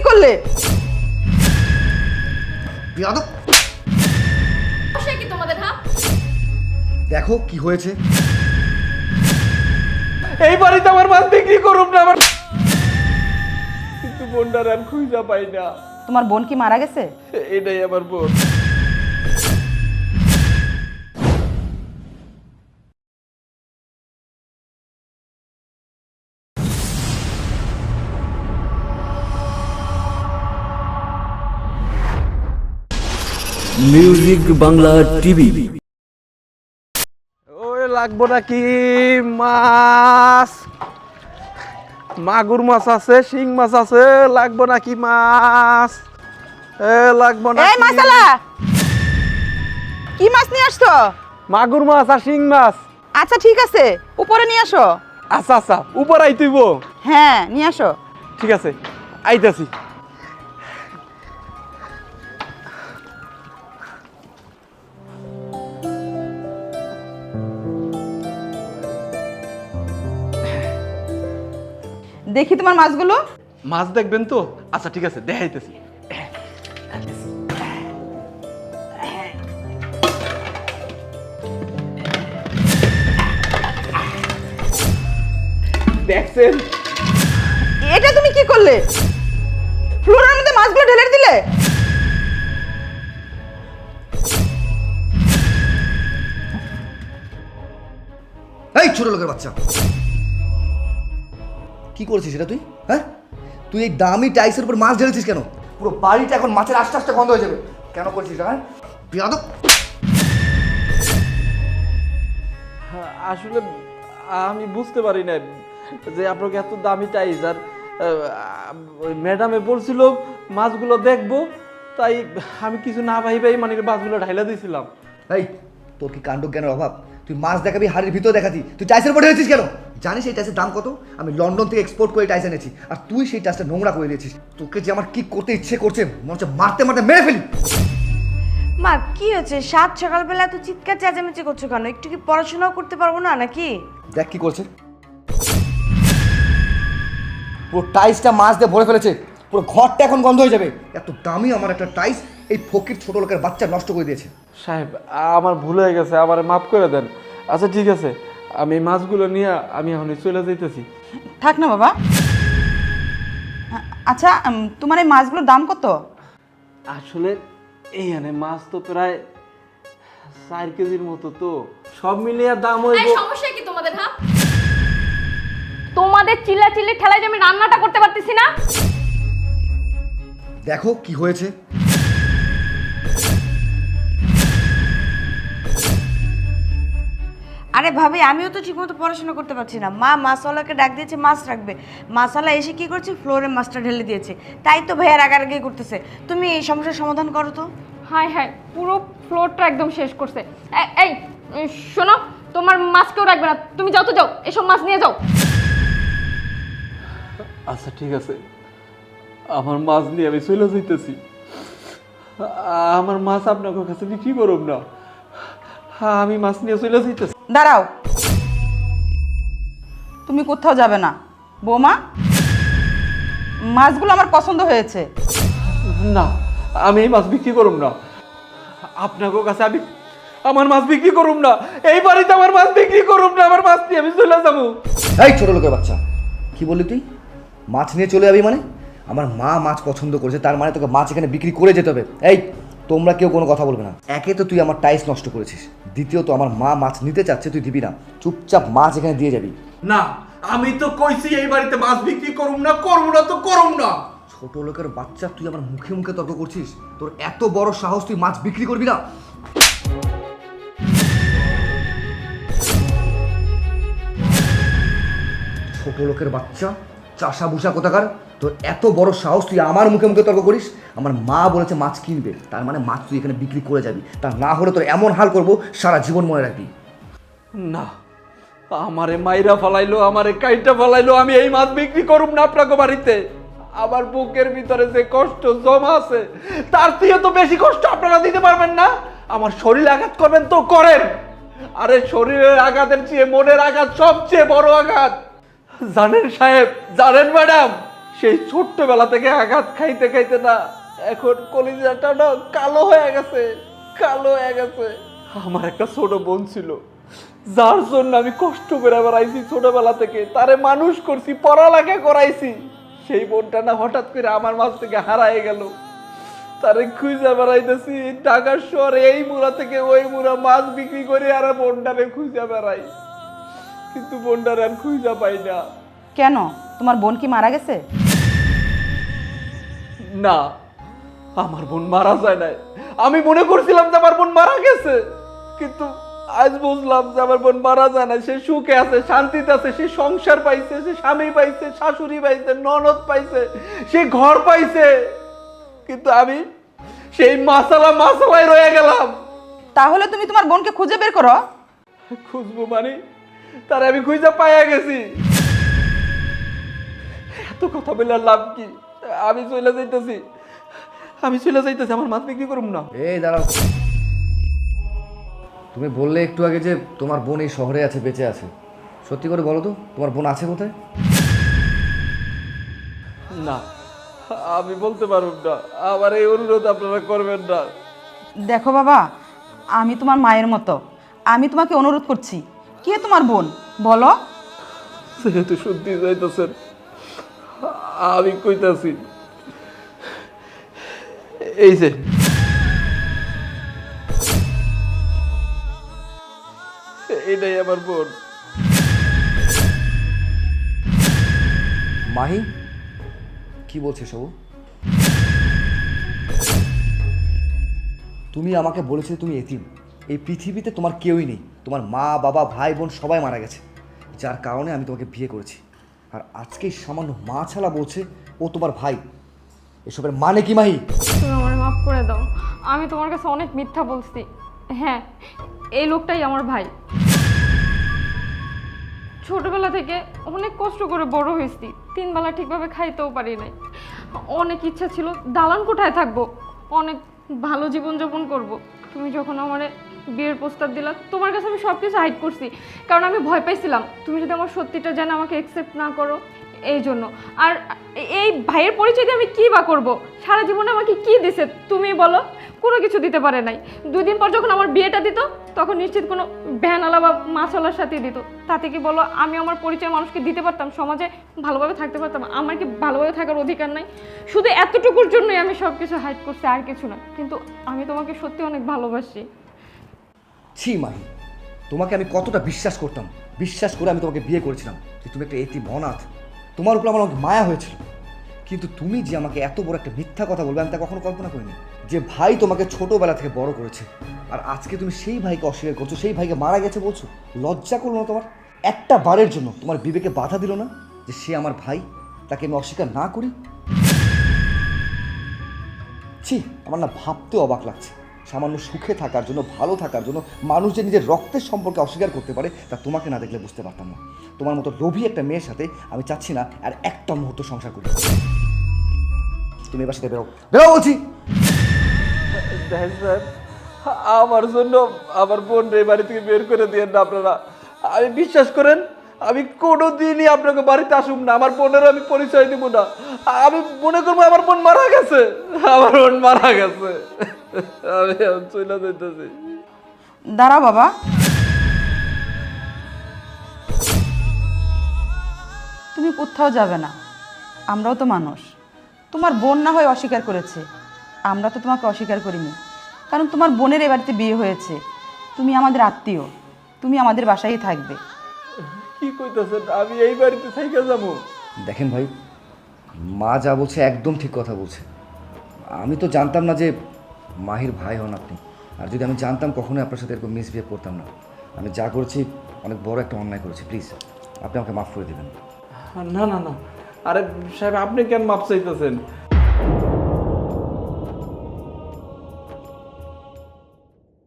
করলে? কি তোমাদের? হ্যাঁ, দেখো কি হয়েছে। এই বাড়িতে আমার মাছ বিক্রি করুন না আমার, কিন্তু বোনটার আর খুঁজা পাই না। তোমার বোন কি মারা গেছে? এটাই আমার বোন। Music Bangla TV. ওই লাগবো নাকি মাছ? মাগুর মাছ আছে, শিং মাছ আছে, লাগবো নাকি মাছ? লাগবো না। এই মাসালা, কি মাছ নিয়ে আসছো? মাগুর মাছ আর শিং মাছ। আচ্ছা ঠিক আছে, উপরে নিয়ে আসো। আচ্ছা আচ্ছা, উপর আইতেইব। হ্যাঁ নিয়ে আসো। ঠিক আছে, আইতাছি। দেখি তোমার মাছগুলো। মাছ দেখবেন তো? আচ্ছা ঠিক আছে, দেখাইতেছি। দেখছেন? এটা তুমি কি করলে? ফ্লোরের মধ্যে মাছগুলো ঢেলে দিলে? এই ছোট লোকের বাচ্চা, কি করেছিস এটা তুই? হ্যাঁ, তুই এই দামি টাইসের উপর মাছ ঢেলেছিস কেন? পুরো বাড়িটা এখন মাছের আস্তে আস্তে গন্ধ হয়ে যাবে। কেন করেছিস? হ্যাঁ বিয়াদব। আসলে আমি বুঝতে পারি না যে আপনাকে এত দামি টাইস, আর ওই ম্যাডামে বলছিল মাছগুলো দেখবো, তাই আমি কিছু না ভাই মানে মাছগুলো ঢাইলা দিয়েছিলাম। এই তোর কি কাণ্ড জ্ঞানের অভাব? তুই মাছ দেখাবি, হাড়ির ভিতর দেখাতি, তুই টাইসের উপর ঢেলেছিস কেন? জানিস এই টাইসের দাম কত? আমি লন্ডন থেকে এক্সপোর্ট করে টাইস এনেছি, আর তুই সেই টাইসটা নোংরা করে দিয়েছিস। তোকে যে আমার কি করতে ইচ্ছে করছে, মনে হচ্ছে মারতে মারতে মেরে ফেলি। মা কি হয়েছে? সাত সকালবেলা এত চিৎকার চেঁচামেচি করছো কেন? একটু কি পড়াশোনাও করতে পারবো না নাকি? দেখ কি করছে, পুরো টাইসটা মাছ দিয়ে ভরে ফেলেছে। পুরো ঘরটা এখন গন্ধ হয়ে যাবে। এত দামি আমার একটা টাইস এই ফকির ছোট লোকের বাচ্চা নষ্ট করে দিয়েছে। সাহেব, আমার ভুল হয়ে গেছে, আমার মাফ করে দেন। আচ্ছা ঠিক আছে, আমি এই মাছগুলো নিয়ে আমি এখন চলে যাইতেছি। থাক না বাবা। আচ্ছা তোমার এই মাছগুলোর দাম কত? আসলে এইখানে মাছ তো প্রায় 4 কেজির মতো, তো সব মিলিয়ে দাম হইব। সমস্যা কি তোমাদের? হ্যাঁ, তোমাদের চিল্লাচিল্লি ঠেলায় যে আমি রান্নাটা করতে পারতেছি না। দেখো কি হয়েছে। আরে ভাবি, আমিও তো ঠিকমতো পড়াশোনা করতে পারছি না। মা মাছওয়ালাকে ডাক দিয়েছে মাছ রাখবে, মাছওয়ালা এসে কি করছে, ফ্লোরে মাছটা ঢেলে দিয়েছে। তাই তো ভাইয়া রাগারাগি করতেছে। তুমি এই সমস্যার সমাধান করো তো। হাই হাই, পুরো ফ্লোরটা একদম শেষ করছে। এই শোনো, তোমার মাছ কেউ রাখবে না, তুমি যাও তো, যাও এসব মাছ নিয়ে যাও। আচ্ছা ঠিক আছে, আমার মাছ নিয়ে আমি চলে যাইতেছি। আমার মাছ আপনার কাছে বিক্রি করব না, আমি মাছ নিয়ে চলে যাইতেছি। দাঁড়াও, তুমি কোথাও যাবে না। বৌমা, মাছগুলো আমার পছন্দ হয়েছে। না, আমি এই মাছ বিক্রি করব না। আপনার কাছে আমি আমার মাছ বিক্রি করব না। এই বাড়িতে আমার মাছ বিক্রি করব না। আমার মাছ নিয়ে আমি চলে যাবো। এই ছোট লোকের বাচ্চা, কি বললি তুই? মাছ নিয়ে চলে যাবি মানে? আমার মা মাছ পছন্দ করেছে, তার মানে তোকে মাছ এখানে বিক্রি করে যেতে হবে। এই তোমরা কেউ কোনো কথা বলবে না। একে তো তুই আমার টাইস নষ্ট করেছিস, দ্বিতীয়ত আমার মা মাছ নিতে চাচ্ছে, তুই দিবি না। চুপচাপ মাছ এখানে দিয়ে যাবি। না, আমি তো কইছি এই বাড়িতে মাছ বিক্রি করব না, করব না তো করব না। ছোট লোকের বাচ্চা, তুই আমার মুখে মুখে তর্ক করছিস? তোর এত বড় সাহস, তুই মাছ বিক্রি করবি না? ছোট লোকের বাচ্চা, চাষা বুসা কোথাকার, তোর এত বড় সাহস, তুই আমার মুখে মুখে তর্ক করিস? আমার মা বলেছে মাছ কিনবে, তার মানে মাছ তুই এখানে বিক্রি করে যাবি। তা না হলে তোর এমন হাল করবো, সারা জীবন মনে রাখবি। না, আমারে মাইরা ফলাইলো, আমারে কাইটা ফলাইলো, আমি এই মাছ বিক্রি করব না আপনাকে বাড়িতে। আমার বুকের ভিতরে যে কষ্ট জমা আছে, তার থেকে তো বেশি কষ্ট আপনারা দিতে পারবেন না। আমার শরীর আঘাত করবেন তো করেন, আরে শরীরের আঘাতের চেয়ে মনের আঘাত সবচেয়ে বড় আঘাত। জানেন সাহেব, জানেন ম্যাডাম, সেই ছোট্টবেলা থেকে আঘাত খাইতে খাইতে না এখন কলিজাটা না কালো হয়ে গেছে, কালো হয়ে গেছে। আমার একটা ছোট বোন ছিল, যার জন্য আমি কষ্ট করে বেড়াইছি ছোটবেলা থেকে, তারে মানুষ করছি, পড়ালেখা করাইছি। সেই বোনটা না হঠাৎ করে আমার মাঝ থেকে হারায় গেল। তারে খুঁজে বেড়াইতেছি ঢাকার শহরে, এই মুড়া থেকে ওই মুড়া মাছ বিক্রি করে আর বোনটারে খুঁজে বেড়াই, কিন্তু বোনটারে আর খুঁজে পাই না। কেন, তোমার বোন কি মারা গেছে? না, আমার বোন মারা যায় নাই। আমি মনে করছিলাম যে আমার বোন মারা গেছে, কিন্তু আজ বুঝলাম যে আমার বোন মারা যায় না। সে সুখে আছে, শান্তিতে আছে, সে সংসার পাইছে, সে স্বামী পাইছে, শাশুড়ি পাইছে, ননদ পাইছে, সে ঘর পাইছে, কিন্তু আমি সেই মাসালায় রয়ে গেলাম। তাহলে তুমি তোমার বোনকে খুঁজে বের করো। খুঁজবো মানে তার আমি খুঁজে পাইয়া গেছি। এত কথা বলে আর লাভ কি? আমি চলে যাইতেছি, আমার মাছ বিক্রি করুম না। এই দাঁড়াও, তুমি বললে একটু আগে যে তোমার বোন এই শহরে আছে, বেঁচে আছে। সত্যি করে বলো তো, তোমার বোন আছে কোথায়? না, আমি বলতে পারব না। আমার এই অনুরোধ আপনারা করবেন না। দেখো বাবা, আমি তোমার মায়ের মতো, আমি তোমাকে অনুরোধ করছি। কে তোমার বোন বলো? যেহেতু শুনতে যাইতেছেন, আমি কইতাছি, এই যে এটাই আমার বোন। মাহি, কি বলছে সবু? তুমি আমাকে বলেছিলে তুমি এতিম, এই পৃথিবীতে তোমার কেউই নেই, তোমার মা বাবা ভাই বোন সবাই মারা গেছে, যার কারণে আমি তোমাকে বিয়ে করেছি। আর আজকে সামান্য মা ছাড়া বলছে ও তোমার ভাই। এসবের মানে কি মাহি? তুমি আমার মাফ করে দাও, আমি তোমার কাছে অনেক মিথ্যা বলছি। হ্যাঁ, এই লোকটাই আমার ভাই। ছোটবেলা থেকে অনেক কষ্ট করে বড় হয়েছি, 3 বেলা ঠিকভাবে খাইতেও পারি নাই। অনেক ইচ্ছা ছিল দালান কোঠায় থাকবো, অনেক ভালো জীবনযাপন করব। তুমি যখন আমার বিয়ের প্রস্তাব দিলা, তোমার কাছে আমি সব কিছু হাইড করছি, কারণ আমি ভয় পাইছিলাম তুমি যদি আমার সত্যিটা জানো আমাকে অ্যাকসেপ্ট না করো, এই জন্য। আর এই ভাইয়ের পরিচয় দিয়ে আমি কী বা করবো? সারা জীবনে আমাকে কি দিছে তুমি বলো? কোনো কিছু দিতে পারে নাই। 2 দিন পর যখন আমার বিয়েটা দিত, তখন নিশ্চিত কোনো ভ্যানওয়ালা বা মাছওয়ালার সাথে দিত। তাতে কি বলো আমি আমার পরিচয় মানুষকে দিতে পারতাম, সমাজে ভালোভাবে থাকতে পারতাম? আমার কি ভালোভাবে থাকার অধিকার নাই? শুধু এতটুকুর জন্যই আমি সব কিছু হাইড করছি, আর কিছু না। কিন্তু আমি তোমাকে সত্যি অনেক ভালোবাসি। ছি মাহি, তোমাকে আমি কতটা বিশ্বাস করতাম, বিশ্বাস করে আমি তোমাকে বিয়ে করেছিলাম যে তুমি একটা এতিম অনাথ, তোমার উপর আমার অনেক মায়া হয়েছিল। কিন্তু তুমি যে আমাকে এত বড় একটা মিথ্যা কথা বলবে আমি তা কখনো কল্পনা করিনি। যে ভাই তোমাকে ছোটবেলা থেকে বড় করেছে, আর আজকে তুমি সেই ভাইকে অস্বীকার করছো, সেই ভাইকে মারা গেছে বলছো। লজ্জা করলো না তোমার? একটা বারের জন্য তোমার বিবেকে বাধা দিল না যে সে আমার ভাই, তাকে আমি অস্বীকার না করি? ছি, আমার না ভাবতেও অবাক লাগছে। সামান্য সুখে থাকার জন্য, ভালো থাকার জন্য মানুষ যে নিজের রক্তের সম্পর্কে অস্বীকার করতে পারে তা তোমাকে না দেখলে বুঝতে পারতাম না। তোমার মতো লোভী একটা মেয়ের সাথে আমি চাচ্ছি না আর একটা মুহূর্ত সংসার করি। তুমি এবার সাথে বেরো, বেরো বলছি। দেখেন স্যার, আমার জন্য আমার বোন রে বাড়ি থেকে বের করে দিয়েন না আপনারা। আমি বিশ্বাস করেন, আমি কোনোদিনই আপনাকে বাড়িতে আসুম না, আমার বোনের আমি পরিচয় দিব না। আমি মনে করবো আমার বোন মারা গেছে, আমার বোন মারা গেছে। আমি চলে যেতেছি। দাঁড়াও বাবা, তুমি কোথাও যাবে না, আমরাও তো মানুষ। তোমার বোন না হয় অস্বীকার করেছে, আমরা তো তোমাকে অস্বীকার করিনি, কারণ তোমার বোনের এ বাড়িতে বিয়ে হয়েছে, তুমি আমাদের আত্মীয়, তুমি আমাদের বাসায় থাকবে। কি কইতেছেন? আমি এই বাড়িতে থেকে যাবো? দেখেন ভাই, মা যা বলছে একদম ঠিক কথা বলছে। আমি তো জানতাম না যে মাহির ভাই হন আপনি, আর যদি আমি জানতাম কখনোই আপনার সাথে এরকম মিসবিহেভ করতাম না। আমি যা করেছি অনেক বড় একটা অন্যায় করেছি, প্লিজ আপনি আমাকে মাফ করে দেবেন। না না না, আরে সাহেব আপনি কেন মাপ চাইতেছেন?